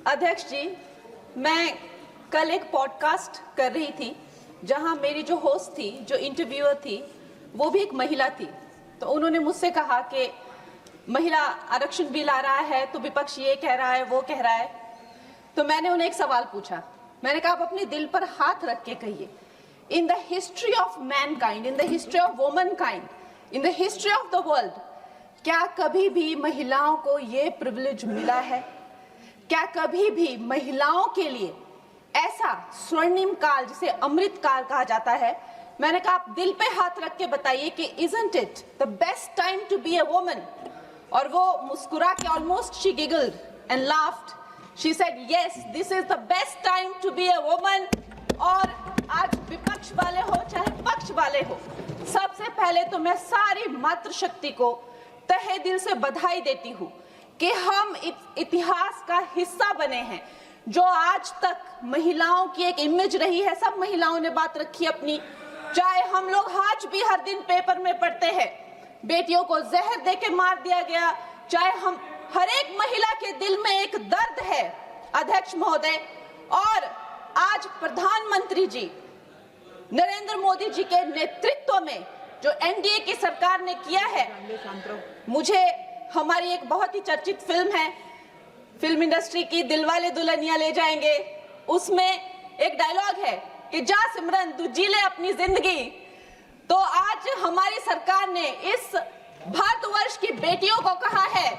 अध्यक्ष जी, मैं कल एक पॉडकास्ट कर रही थी जहां मेरी जो होस्ट थी, जो इंटरव्यूअर थी, वो भी एक महिला थी। तो उन्होंने मुझसे कहा कि महिला आरक्षण बिल आ रहा है तो विपक्ष ये कह रहा है, वो कह रहा है। तो मैंने उन्हें एक सवाल पूछा। मैंने कहा, आप अपने दिल पर हाथ रख के कहिए, in the history of mankind, in the history of womankind, in the history of the world, क्या कभी भी महिलाओं को ये प्रिविलेज मिला है? क्या कभी भी महिलाओं के लिए ऐसा स्वर्णिम काल, जिसे अमृत काल कहा जाता है? मैंने कहा, आप दिल पे हाथ रख के बताइए कि isn't it the best time to be a woman? और वो मुस्कुरा के, almost she giggled and laughed. She said, yes, this is the best time to be a woman. और आज विपक्ष वाले हो चाहे पक्ष वाले हो, सबसे पहले तो मैं सारी मातृशक्ति को तहे दिल से बधाई देती हूँ कि हम इतिहास का हिस्सा बने हैं। जो आज तक महिलाओं की एक इमेज रही है, सब महिलाओं ने बात रखी अपनी। चाहे हम लोग आज भी हर दिन पेपर में पढ़ते हैं, बेटियों को जहर देके मार दिया गया, चाहे हम हर एक महिला के दिल में एक दर्द है अध्यक्ष महोदय। और आज प्रधानमंत्री जी नरेंद्र मोदी जी के नेतृत्व में जो एनडीए की सरकार ने किया है, मुझे हमारी एक बहुत ही चर्चित फिल्म है, फिल्म इंडस्ट्री की, दिलवाले दुल्हनिया ले जाएंगे, उसमें एक डायलॉग है कि जा सिमरन तू जी ले अपनी जिंदगी। तो आज हमारी सरकार ने इस भारतवर्ष की बेटियों को कहा है,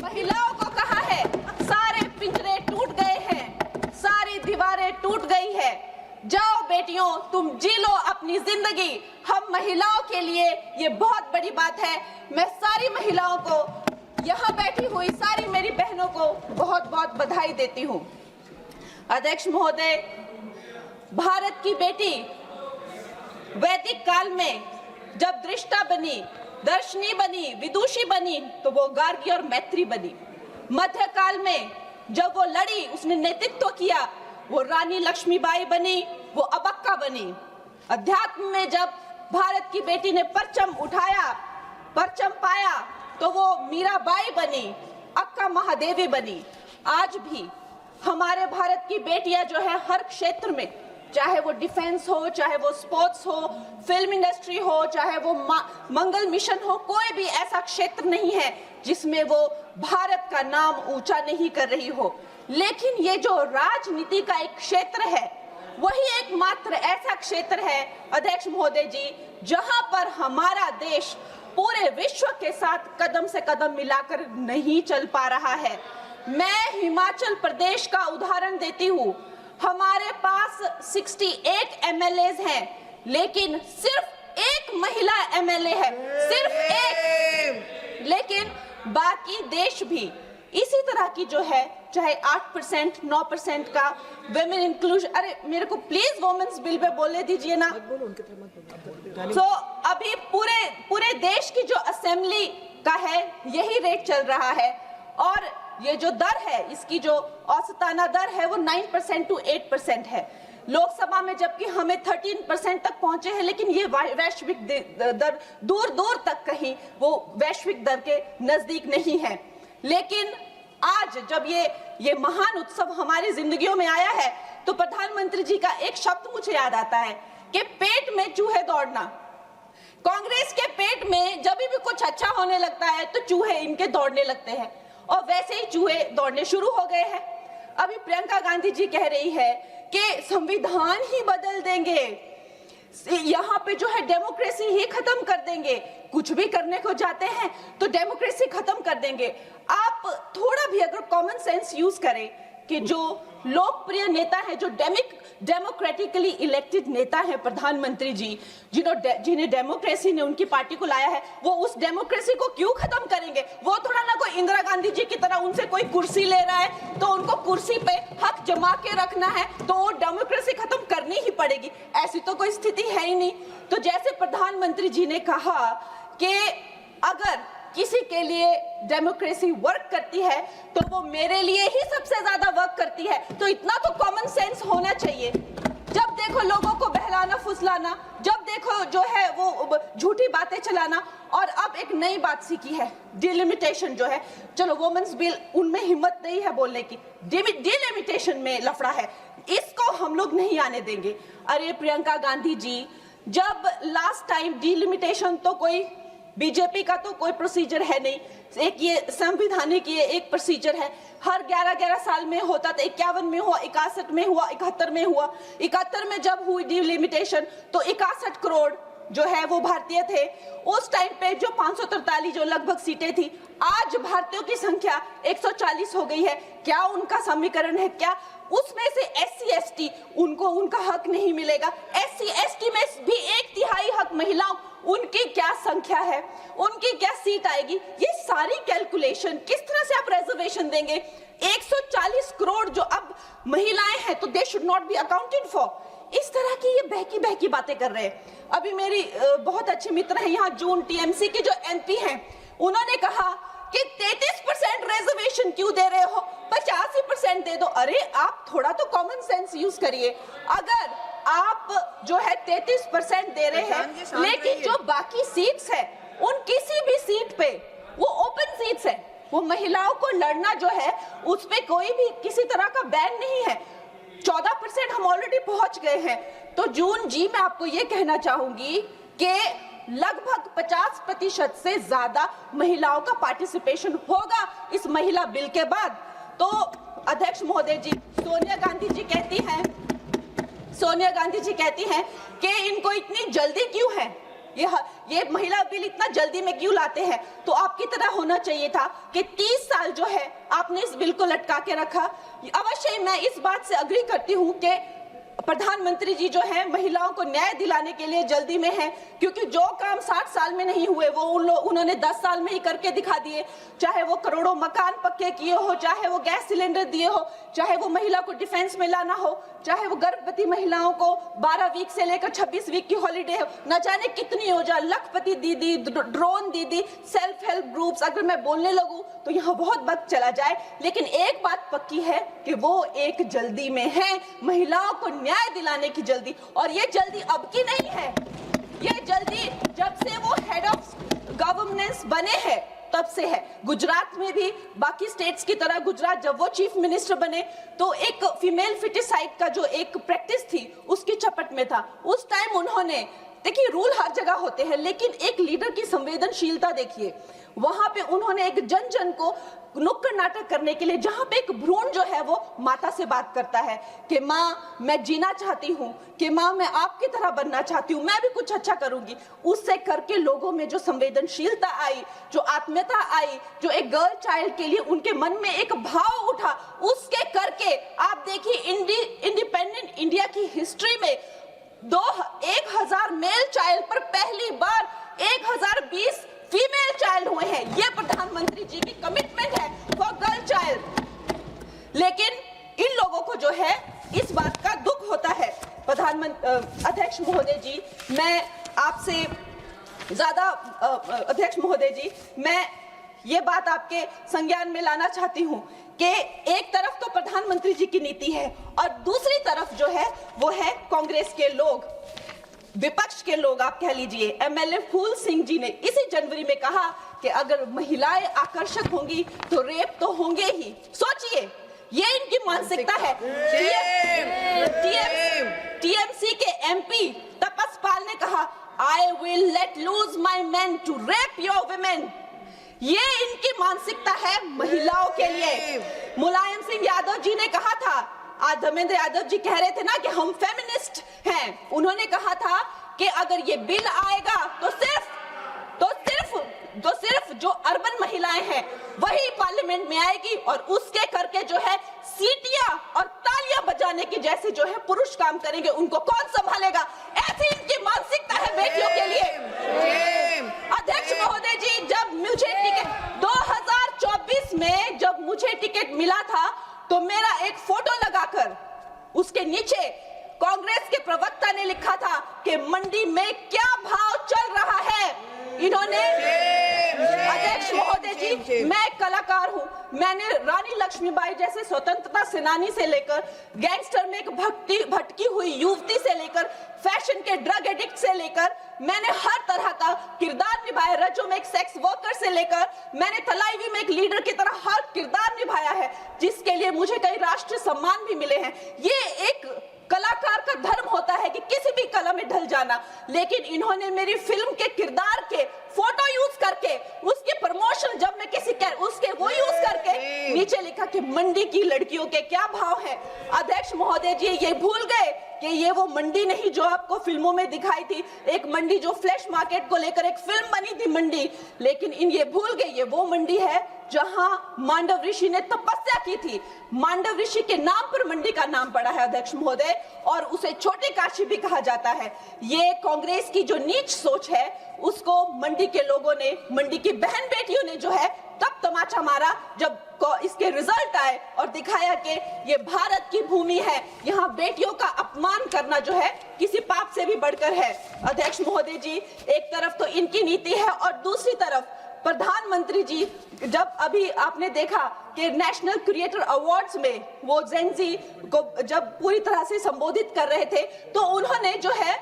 महिलाओं को कहा है, सारे पिंजरे टूट गए हैं, सारी दीवारें टूट गई है, जाओ बेटियों तुम जी लो अपनी जिंदगी। हम महिलाओं के लिए ये बहुत बड़ी बात है। मैं सारी महिलाओं को, यहाँ बैठी हुई सारी मेरी बहनों को बहुत बहुत बधाई देती हूँ। अध्यक्ष महोदय, भारत की बेटी वैदिक काल में जब दृष्टा बनी, दर्शनी बनी, विदुषी बनी, तो वो गार्गी और मैत्री बनी। मध्यकाल में जब वो लड़ी, उसने नेतृत्व किया, वो रानी लक्ष्मीबाई बनी, वो अबक्का बनी। अध्यात्म में जब भारत की बेटी ने परचम उठाया, परचम पाया, तो वो मीराबाई बनी, अक्का महादेवी बनी। आज भी हमारे भारत की बेटियां जो है हर क्षेत्र में, चाहे वो डिफेंस हो, चाहे वो स्पोर्ट्स हो, फिल्म इंडस्ट्री हो, चाहे वो मंगल मिशन हो, कोई भी ऐसा क्षेत्र नहीं है जिसमें वो भारत का नाम ऊंचा नहीं कर रही हो। लेकिन ये जो राजनीति का एक क्षेत्र है, वही एकमात्र ऐसा क्षेत्र है अध्यक्ष महोदय जी, जहां पर हमारा देश पूरे विश्व के साथ कदम से कदम मिलाकर नहीं चल पा रहा है। मैं हिमाचल प्रदेश का उदाहरण देती हूँ। हमारे पास 68 एमएलएज हैं, लेकिन सिर्फ एक महिला एमएलए है, सिर्फ एक। लेकिन बाकी देश भी इसी तरह की जो है, चाहे 8%, 9% का वुमेन इंक्लूजन। अरे मेरे को प्लीज वुमेन्स बिल पे बोलने दीजिए ना। तो अभी पूरे देश की जो असेंबली का है, यही रेट चल रहा है। और ये जो दर है, इसकी जो औसताना दर है, वो 9% to 8% है। लोकसभा में जबकि हमें 13% तक पहुंचे हैं, लेकिन ये वैश्विक दर दूर दूर तक कहीं वो वैश्विक दर के नजदीक नहीं है। लेकिन आज जब ये महान उत्सव हमारी जिंदगियों में आया है, तो प्रधानमंत्री जी का एक शब्द मुझे याद आता है कि पेट में चूहे दौड़ना। कांग्रेस के पेट में जब भी कुछ अच्छा होने लगता है तो चूहे इनके दौड़ने लगते हैं, और वैसे ही चूहे दौड़ने शुरू हो गए हैं। अभी प्रियंका गांधी जी कह रही है कि संविधान ही बदल देंगे, यहाँ पे जो है डेमोक्रेसी ही खत्म कर देंगे। कुछ भी करने को जाते हैं तो डेमोक्रेसी खत्म कर देंगे। आप थोड़ा भी अगर कॉमन सेंस यूज करें कि जो लोकप्रिय नेता है, जो डेमोक्रेटिकली इलेक्टेड नेता है प्रधानमंत्री जी, जिन्हें डेमोक्रेसी ने उनकी पार्टी को लाया है, वो उस डेमोक्रेसी को क्यों खत्म करेंगे? वो थोड़ा ना कोई इंदिरा गांधी जी की तरह उनसे कोई कुर्सी ले रहा है तो उनको कुर्सी पे हक जमा के रखना है, तो वो डेमोक्रेसी खत्म करनी ही पड़ेगी। ऐसी तो कोई स्थिति है ही नहीं। तो जैसे प्रधानमंत्री जी ने कहा कि अगर किसी के लिए डेमोक्रेसी वर्क करती है तो वो मेरे लिए ही सबसे ज्यादा वर्क करती है। तो इतना तो कॉमन सेंस होना चाहिए। जब देखो लोगों को बहलाना फुसलाना, जब देखो जो है वो झूठी बातें चलाना, और अब एक नई बात सीखी है, डिलिमिटेशन जो है। चलो वुमेन्स बिल, उनमें हिम्मत नहीं है बोलने की, डिलिमिटेशन में लफड़ा है, इसको हम लोग नहीं आने देंगे। अरे प्रियंका गांधी जी, जब लास्ट टाइम डिलिमिटेशन, तो कोई बीजेपी का तो कोई प्रोसीजर है नहीं, एक ये संवैधानिक ये एक प्रोसीजर है, हर 11-11 साल में होता था। 51 में हुआ, 61 में हुआ, 71 में हुआ। 71 में जब हुई डिलिमिटेशन तो 61 करोड़ जो है वो भारतीय थे। उस टाइम पे जो 543 जो लगभग सीटें थी, आज भारतीयों की संख्या 140 हो गई है। क्या उनका समीकरण है? क्या उसमें से SC ST उनको उनका हक नहीं मिलेगा? SC ST में भी 1/3 हक महिलाओं, उनकी क्या संख्या है, उनकी क्या सीट आएगी? ये सारी कैलकुलेशन किस तरह से आप रिजर्वेशन देंगे? 140 करोड़ जो अब महिलाएं हैं तो they should not be accounted for. इस तरह की ये बहकी बातें कर रहे हैं। अभी मेरी बहुत अच्छे मित्र हैं यहाँ, जून TMC के जो MP हैं, उन्होंने कहा कि 33% रिजर्वेशन क्यों दे रहे हो, 85% दे दो। अरे आप थोड़ा तो कॉमन सेंस यूज करिए। अगर आप जो है 33% दे रहे हैं, लेकिन जो बाकी सीट्स है उन किसी भी सीट पे वो ओपन सीट्स है, वो महिलाओं को लड़ना जो है उस पे कोई भी किसी तरह का बैन नहीं है। 14% हम ऑलरेडी पहुंच गए हैं। तो जून जी, मैं आपको ये कहना चाहूंगी कि लगभग 50% से ज्यादा महिलाओं का पार्टिसिपेशन होगा इस महिला बिल के बाद। तो अध्यक्ष महोदय जी, सोनिया गांधी जी कहती हैं कि इनको इतनी जल्दी क्यों है, ये महिला बिल इतना जल्दी में क्यों लाते हैं? तो आपकी तरह होना चाहिए था कि 30 साल जो है आपने इस बिल को लटका के रखा। अवश्य मैं इस बात से अग्री करती हूं कि प्रधानमंत्री जी जो है महिलाओं को न्याय दिलाने के लिए जल्दी में है, क्योंकि जो काम 60 साल में नहीं हुए वो उन्होंने 10 साल में ही करके दिखा दिए। चाहे वो करोड़ों मकान पक्के किए हो, चाहे वो गैस सिलेंडर दिए हो, चाहे वो महिला को डिफेंस में लाना हो, चाहे वो गर्भवती महिलाओं को 12 वीक से लेकर 26 वीक की हॉलीडे हो, न जाने कितनी योजना, लखपति दीदी, ड्रोन दीदी, सेल्फ हेल्प ग्रुप्स, अगर मैं बोलने लगूं तो यहाँ बहुत वक्त चला जाए। लेकिन एक बात पक्की है कि वो एक जल्दी में है, महिलाओं को न्याय दिलाने की जल्दी। और ये जल्दी अब की नहीं है, ये जल्दी जब से वो हेड ऑफ गवर्नेंस बने हैं तब से है। गुजरात में भी बाकी स्टेट्स की तरह गुजरात जब वो चीफ मिनिस्टर बने तो एक फीमेल फिटिसाइड का जो एक प्रैक्टिस थी उसकी चपेट में था। उस टाइम उन्होंने, देखिए रूल हर जगह होते हैं, लेकिन एक लीडर की संवेदनशीलता देखिए, वहां पे उन्होंने एक जन जन को नुक्कड़ नाटक करने के लिए, जहां पे एक भ्रूण जो है वो माता से बात करता है कि माँ मैं जीना चाहती हूँ, कि माँ मैं आपकी तरह बनना चाहती हूँ, मैं भी कुछ अच्छा करूंगी, उससे करके लोगों में जो संवेदनशीलता आई, जो आत्मीयता आई, जो एक गर्ल चाइल्ड के लिए उनके मन में एक भाव उठा, उसके करके आप देखिए इंडिपेंडेंट इंडिया की हिस्ट्री में 1000 मेल चाइल्ड पर पहली बार 1020 फीमेल चाइल्ड हुए हैं। ये प्रधानमंत्री जी की कमिटमेंट है फॉर गर्ल चाइल्ड। लेकिन इन लोगों को जो है इस बात का दुख होता है। अध्यक्ष महोदय जी, मैं आपसे ज्यादा अध्यक्ष महोदय जी, मैं ये बात आपके संज्ञान में लाना चाहती हूँ कि एक तरफ तो प्रधानमंत्री जी की नीति है और दूसरी तरफ जो है वो है कांग्रेस के लोग, विपक्ष के लोग आप कह लीजिए। MLA फूल सिंह जी ने इसी जनवरी में कहा कि अगर महिलाएं आकर्षक होंगी तो रेप तो होंगे ही। सोचिए, ये इनकी मानसिकता है। TMC के MP तपस पाल ने कहा, I will let loose my men to rape your women। ये इनकी मानसिकता है महिलाओं के लिए। मुलायम सिंह यादव जी ने कहा था, आज धर्मेंद्र यादव जी कह रहे थे ना कि हम फेमिनिस्ट हैं, उन्होंने कहा था कि अगर ये बिल आएगा तो सिर्फ जो अर्बन महिलाएं हैं वही पार्लियामेंट में आएगी और उसके करके जो है सीटियां और तालियां बजाने की जैसे जो है पुरुष काम करेंगे, उनको कौन संभालेगा? ऐसी इनकी मानसिकता है बेटियों के लिए। अध्यक्ष महोदय जी, जब मुझे टिकट 2024 में जब मुझे टिकट मिला था तो मेरा एक फोटो लगाकर उसके नीचे कांग्रेस के प्रवक्ता ने लिखा था कि मंडी में क्या भाव चल रहा है। इन्होंने, अध्यक्ष महोदय जी, मैं एक कलाकार हूं, मैंने रानी लक्ष्मीबाई जैसे स्वतंत्रता सेनानी से लेकर गैंगस्टर में एक भटकी हुई युवती से लेकर फैशन के ड्रग एडिक्ट से लेकर मैंने हर तरह का किरदार निभाया। रजो में एक सेक्स वर्कर से लेकर मैंने तलाईवी में एक लीडर की तरह हर किरदार निभाया है, जिसके लिए मुझे कई राष्ट्रीय सम्मान भी मिले हैं। ये एक कलाकार का धर्म होता है कि किसी भी कला में ढल जाना, लेकिन इन्होंने मेरी फिल्म के किरदार के फोटो यूज करके उसके प्रमोशन, जब मैं किसी उसके वो यूज करके नीचे लिखा कि मंडी की लड़कियों के क्या भाव है। अध्यक्ष महोदय जी ये भूल गए कि ये वो मंडी नहीं जो आपको फिल्मों में दिखाई थी, एक मंडी जो फ्लैश मार्केट को लेकर एक फिल्म बनी थी मंडी, लेकिन ये भूल गए ये वो मंडी है जहां मांडव ऋषि ने तपस्या की थी। मांडव ऋषि के नाम पर मंडी का नाम पड़ा है अध्यक्ष महोदय, और उसे छोटी काशी भी कहा जाता है। ये कांग्रेस की जो नीच सोच है उसको मंडी के लोगों ने, मंडी की बहन बेटियों ने जो है तब तमाचा मारा जब इसके रिजल्ट आए और दिखाया कि ये भारत की भूमि है, यहाँ बेटियों का अपमान करना जो है किसी पाप से भी बढ़कर है। अध्यक्ष महोदय जी, एक तरफ तो इनकी नीति है और दूसरी तरफ प्रधानमंत्री जी, जब अभी आपने देखा कि नेशनल क्रिएटर अवार्ड्स में वो जेनजी को जब पूरी तरह से संबोधित कर रहे थे तो उन्होंने जो है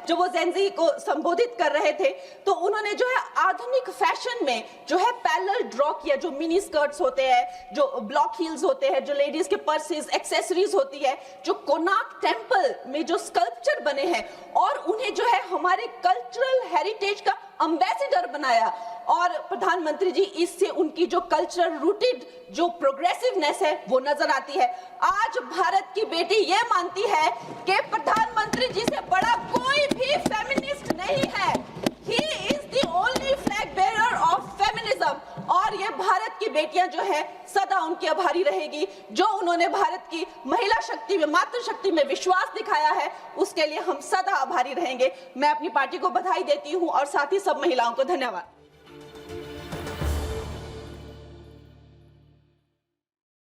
जब वो जेनजी को संबोधित कर रहे थे तो उन्होंने जो है आधुनिक फैशन में जो है पैरेलल ड्रॉ किया, जो मिनी स्कर्ट्स होते हैं, जो ब्लॉक हील्स होते हैं, जो लेडीज के पर्सेस, एक्सेसरीज होती है, जो कोणार्क टेम्पल में जो स्कल्पचर बने हैं, और उन्हें जो है हमारे कल्चरल हेरिटेज का एम्बेसडर बनाया। और प्रधानमंत्री जी, इससे उनकी जो कल्चरल रूटेड जो प्रोग्रेसिवनेस है वो नजर आती है। आज भारत की बेटी ये मानती है कि प्रधानमंत्री जी से बड़ा कोई भी फेमिनिस्ट नहीं है। He is the only flag bearer of feminism। और ये भारत की बेटियां जो है सदा उनकी आभारी रहेगी, जो उन्होंने भारत की महिला शक्ति में, मातृशक्ति में विश्वास दिखाया है, उसके लिए हम सदा आभारी रहेंगे। मैं अपनी पार्टी को बधाई देती हूं और साथ ही सब महिलाओं को धन्यवाद।